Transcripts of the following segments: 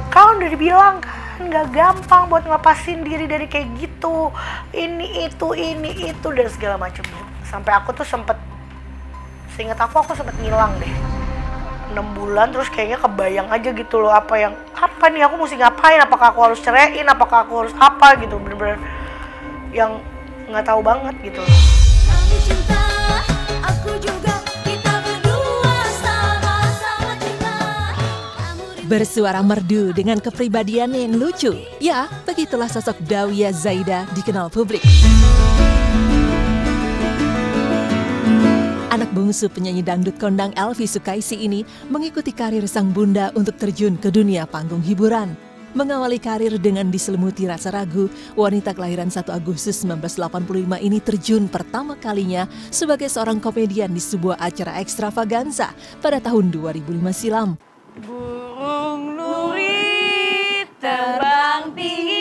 Kan udah dibilang kan nggak gampang buat ngelepasin diri dari kayak gitu, ini itu dan segala macam. Sampai aku tuh seingat aku sempet ngilang deh 6 bulan, terus kayaknya kebayang aja gitu loh apa nih aku mesti ngapain, apakah aku harus ceraiin, apakah aku harus apa gitu, bener-bener yang nggak tahu banget gitu loh. Kamu cinta, aku juga, kita berdua sama-sama cinta. Bersuara merdu dengan kepribadian yang lucu. Ya, begitulah sosok Dawia Zaida dikenal publik. Anak bungsu penyanyi dangdut kondang Elvi Sukaisi ini mengikuti karir sang bunda untuk terjun ke dunia panggung hiburan. Mengawali karir dengan diselimuti rasa ragu, wanita kelahiran 1 Agustus 1985 ini terjun pertama kalinya sebagai seorang komedian di sebuah acara ekstravaganza pada tahun 2005 silam. Burung nuri terbang tinggi,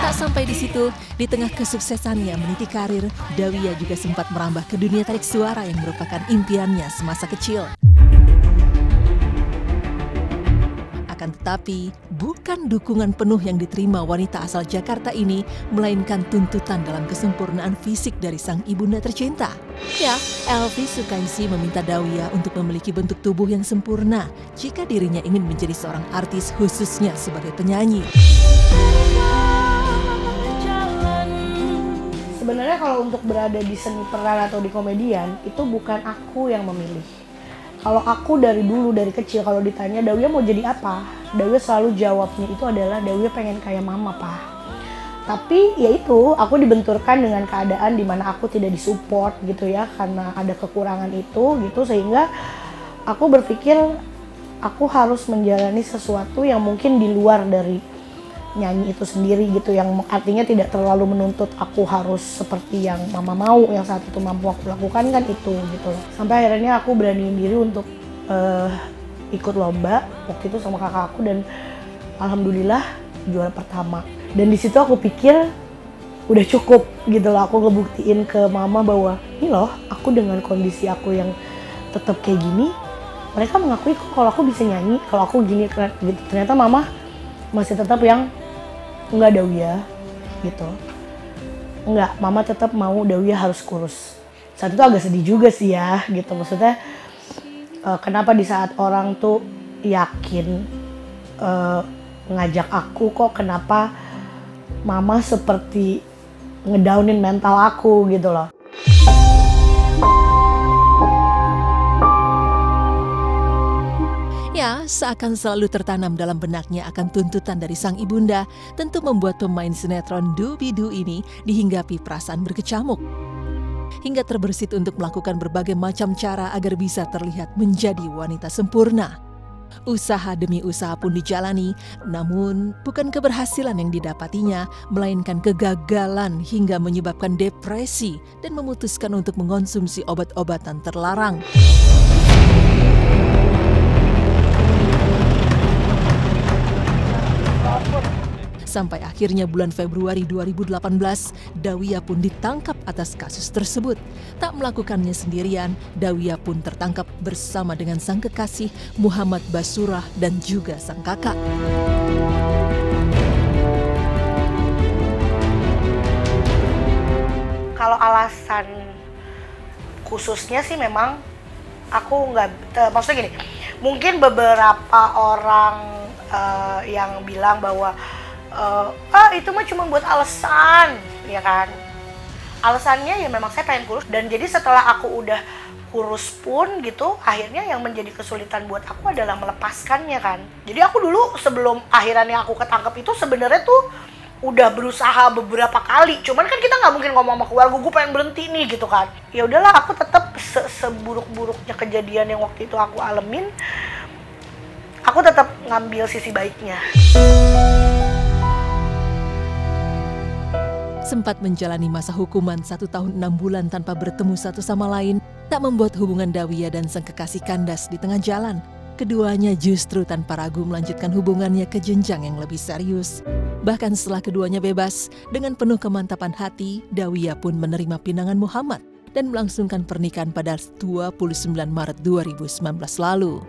Tak sampai di situ, di tengah kesuksesannya meniti karir, Dawia juga sempat merambah ke dunia tarik suara yang merupakan impiannya semasa kecil. Akan tetapi, bukan dukungan penuh yang diterima wanita asal Jakarta ini, melainkan tuntutan dalam kesempurnaan fisik dari sang ibunda tercinta. Ya, Elvi Sukaisi meminta Dawia untuk memiliki bentuk tubuh yang sempurna jika dirinya ingin menjadi seorang artis, khususnya sebagai penyanyi. Sebenarnya kalau untuk berada di seni peran atau di komedian, itu bukan aku yang memilih. Kalau aku dari dulu, dari kecil, kalau ditanya Dawia mau jadi apa? Dawia selalu jawabnya itu adalah Dawia pengen kayak mama, Pak. Tapi ya itu, aku dibenturkan dengan keadaan di mana aku tidak disupport gitu ya, karena ada kekurangan itu gitu, sehingga aku berpikir aku harus menjalani sesuatu yang mungkin di luar dari nyanyi itu sendiri gitu, yang artinya tidak terlalu menuntut aku harus seperti yang mama mau, yang saat itu mampu aku lakukan kan itu gitu loh. Sampai akhirnya aku beraniin diri untuk ikut lomba waktu itu sama kakak aku, dan alhamdulillah juara pertama. Dan di situ aku pikir udah cukup gitu loh, aku ngebuktiin ke mama bahwa ini loh aku dengan kondisi aku yang tetap kayak gini, mereka mengakui kok kalau aku bisa nyanyi, kalau aku gini gitu. Ternyata mama masih tetap yang enggak Dawia gitu. Enggak, mama tetap mau Dawia harus kurus. Saat itu agak sedih juga sih ya gitu. Maksudnya kenapa di saat orang tuh yakin ngajak aku, kok kenapa mama seperti ngedownin mental aku gitu loh. Ya, seakan selalu tertanam dalam benaknya akan tuntutan dari sang ibunda, tentu membuat pemain sinetron Doobie-Doo ini dihinggapi perasaan berkecamuk. Hingga terbersit untuk melakukan berbagai macam cara agar bisa terlihat menjadi wanita sempurna. Usaha demi usaha pun dijalani, namun bukan keberhasilan yang didapatinya, melainkan kegagalan hingga menyebabkan depresi dan memutuskan untuk mengonsumsi obat-obatan terlarang. Sampai akhirnya bulan Februari 2018, Dawia pun ditangkap atas kasus tersebut. Tak melakukannya sendirian, Dawia pun tertangkap bersama dengan sang kekasih Muhammad Basurah dan juga sang kakak. Kalau alasan khususnya sih memang aku nggak, maksudnya gini, mungkin beberapa orang yang bilang bahwa itu mah cuma buat alasan, ya kan? Alasannya ya memang saya pengen kurus, dan jadi setelah aku udah kurus pun gitu, akhirnya yang menjadi kesulitan buat aku adalah melepaskannya kan. Jadi aku dulu sebelum akhirannya aku ketangkep itu sebenarnya tuh udah berusaha beberapa kali, cuman kan kita nggak mungkin ngomong sama keluarga gue pengen berhenti nih gitu kan. Ya udahlah, aku tetap seburuk-buruknya kejadian yang waktu itu aku alamin, aku tetap ngambil sisi baiknya. Sempat menjalani masa hukuman 1 tahun 6 bulan tanpa bertemu satu sama lain, tak membuat hubungan Dawia dan sang kekasih kandas di tengah jalan. keduanya justru tanpa ragu melanjutkan hubungannya ke jenjang yang lebih serius. Bahkan setelah keduanya bebas, dengan penuh kemantapan hati, Dawiyah pun menerima pinangan Muhammad dan melangsungkan pernikahan pada 29 Maret 2019 lalu.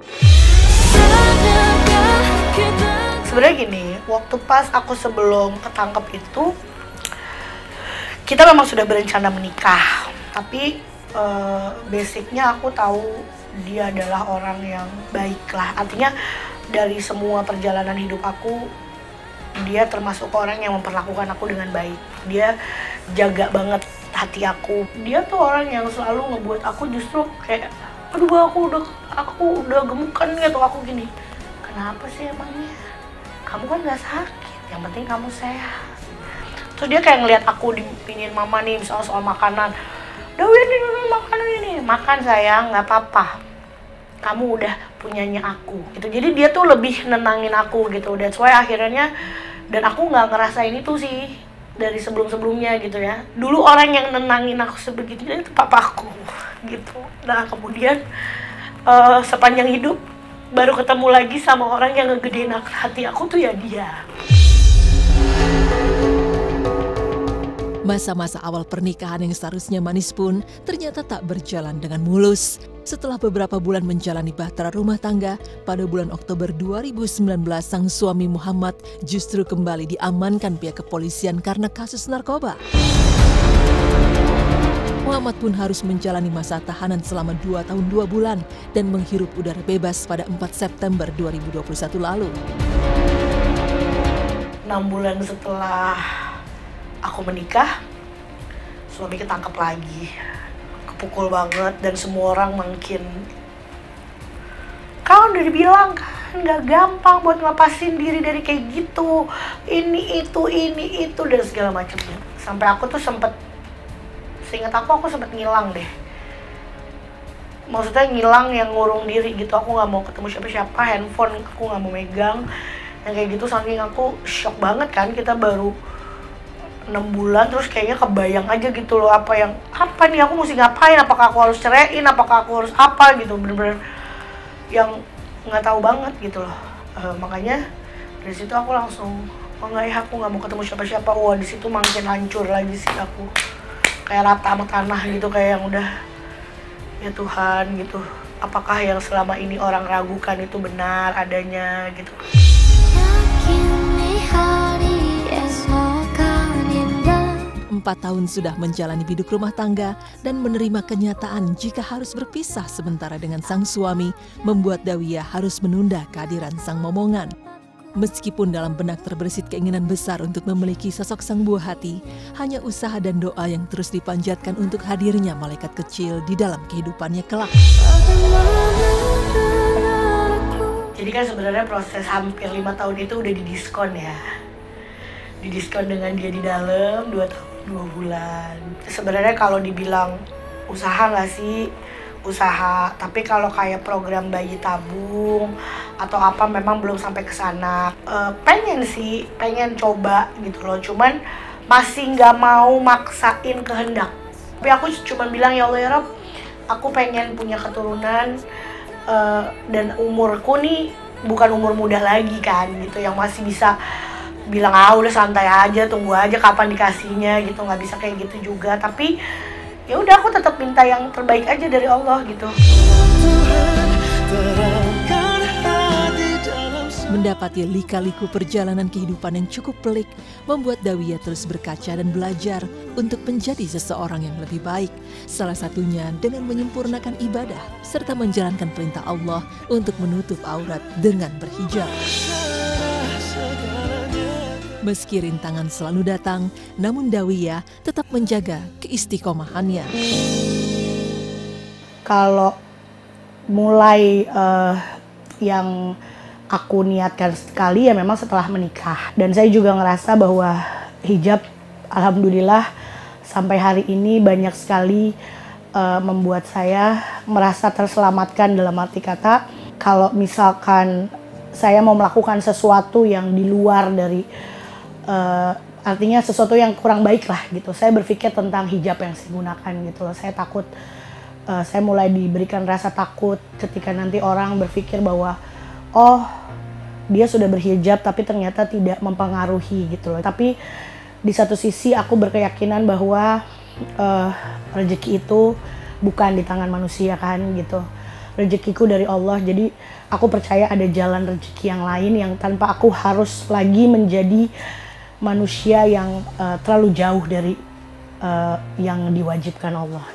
Sebenarnya gini, waktu pas aku sebelum ketangkep itu, kita memang sudah berencana menikah. Tapi basicnya aku tahu dia adalah orang yang baik lah. Artinya dari semua perjalanan hidup aku, dia termasuk orang yang memperlakukan aku dengan baik. Dia jaga banget hati aku. Dia tuh orang yang selalu ngebuat aku justru kayak, aduh aku udah gemukan gitu, aku gini. Kenapa sih emangnya? Kamu kan gak sakit, yang penting kamu sehat. Terus dia kayak ngeliat aku dipingin mama nih, misalnya soal makanan. Dewi ini makanan ini, makan sayang, nggak apa-apa. Kamu udah punyanya aku, gitu. Jadi dia tuh lebih nenangin aku gitu. That's why akhirnya, dan aku nggak ngerasain itu sih dari sebelum-sebelumnya gitu ya. Dulu orang yang nenangin aku sebegitunya itu papaku, gitu. Nah kemudian sepanjang hidup baru ketemu lagi sama orang yang ngegedein hati aku tuh ya dia. Masa-masa awal pernikahan yang seharusnya manis pun ternyata tak berjalan dengan mulus. Setelah beberapa bulan menjalani bahtera rumah tangga, pada bulan Oktober 2019 sang suami Muhammad justru kembali diamankan pihak kepolisian karena kasus narkoba. Muhammad pun harus menjalani masa tahanan selama 2 tahun 2 bulan dan menghirup udara bebas pada 4 September 2021 lalu. 6 bulan setelah aku menikah, suami ketangkep lagi. Kepukul banget dan semua orang makin, kau udah dibilang kan gak gampang buat ngelepasin diri dari kayak gitu, ini itu dan segala macamnya. Sampai aku tuh seingat aku sempet ngilang deh. Maksudnya ngilang yang ngurung diri gitu. Aku gak mau ketemu siapa-siapa, handphone aku gak mau megang, yang kayak gitu. Saking aku shock banget kan, kita baru 6 bulan terus kayaknya kebayang aja gitu loh apa nih aku mesti ngapain, apakah aku harus ceraiin, apakah aku harus apa gitu, bener-bener yang nggak tahu banget gitu loh. Makanya dari situ aku langsung aku nggak mau ketemu siapa-siapa. Wah di situ makin hancur lagi sih aku, kayak rata sama tanah gitu, kayak yang udah ya Tuhan gitu, apakah yang selama ini orang ragukan itu benar adanya gitu. 4 tahun sudah menjalani biduk rumah tangga dan menerima kenyataan jika harus berpisah sementara dengan sang suami, membuat Dawiyah harus menunda kehadiran sang momongan. Meskipun dalam benak terbersit keinginan besar untuk memiliki sosok sang buah hati, hanya usaha dan doa yang terus dipanjatkan untuk hadirnya malaikat kecil di dalam kehidupannya kelak. Jadi kan sebenarnya proses hampir 5 tahun itu udah didiskon ya. Didiskon dengan dia di dalam 2 tahun 2 bulan. Sebenarnya kalau dibilang usaha nggak sih? Usaha, tapi kalau kayak program bayi tabung atau apa memang belum sampai ke sana. Pengen coba gitu loh. Cuman masih nggak mau maksain kehendak. Tapi aku cuma bilang ya Allah ya Rob, aku pengen punya keturunan dan umurku nih bukan umur muda lagi kan gitu, yang masih bisa bilang udah santai aja, tunggu aja kapan dikasihnya gitu, nggak bisa kayak gitu juga. Tapi ya udah aku tetap minta yang terbaik aja dari Allah gitu. Mendapati lika-liku perjalanan kehidupan yang cukup pelik membuat Dawiyah terus berkaca dan belajar untuk menjadi seseorang yang lebih baik. Salah satunya dengan menyempurnakan ibadah serta menjalankan perintah Allah untuk menutup aurat dengan berhijab. Meski rintangan selalu datang, namun Dawiyah tetap menjaga keistiqomahannya. Kalau mulai yang aku niatkan sekali ya memang setelah menikah. Dan saya juga ngerasa bahwa hijab alhamdulillah sampai hari ini banyak sekali membuat saya merasa terselamatkan, dalam arti kata kalau misalkan saya mau melakukan sesuatu yang di luar dari artinya sesuatu yang kurang baik lah gitu, saya berpikir tentang hijab yang saya gunakan gitu loh. Saya takut saya mulai diberikan rasa takut ketika nanti orang berpikir bahwa oh dia sudah berhijab tapi ternyata tidak mempengaruhi gitu loh. Tapi di satu sisi aku berkeyakinan bahwa rezeki itu bukan di tangan manusia kan gitu. Rezekiku dari Allah, jadi aku percaya ada jalan rezeki yang lain yang tanpa aku harus lagi menjadi manusia yang terlalu jauh dari yang diwajibkan Allah.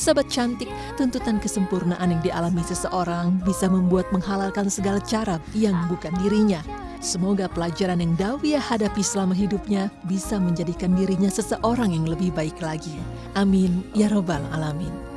Sahabat cantik, tuntutan kesempurnaan yang dialami seseorang bisa membuat menghalalkan segala cara yang bukan dirinya. Semoga pelajaran yang Dawiyah hadapi selama hidupnya bisa menjadikan dirinya seseorang yang lebih baik lagi. Amin ya robbal alamin.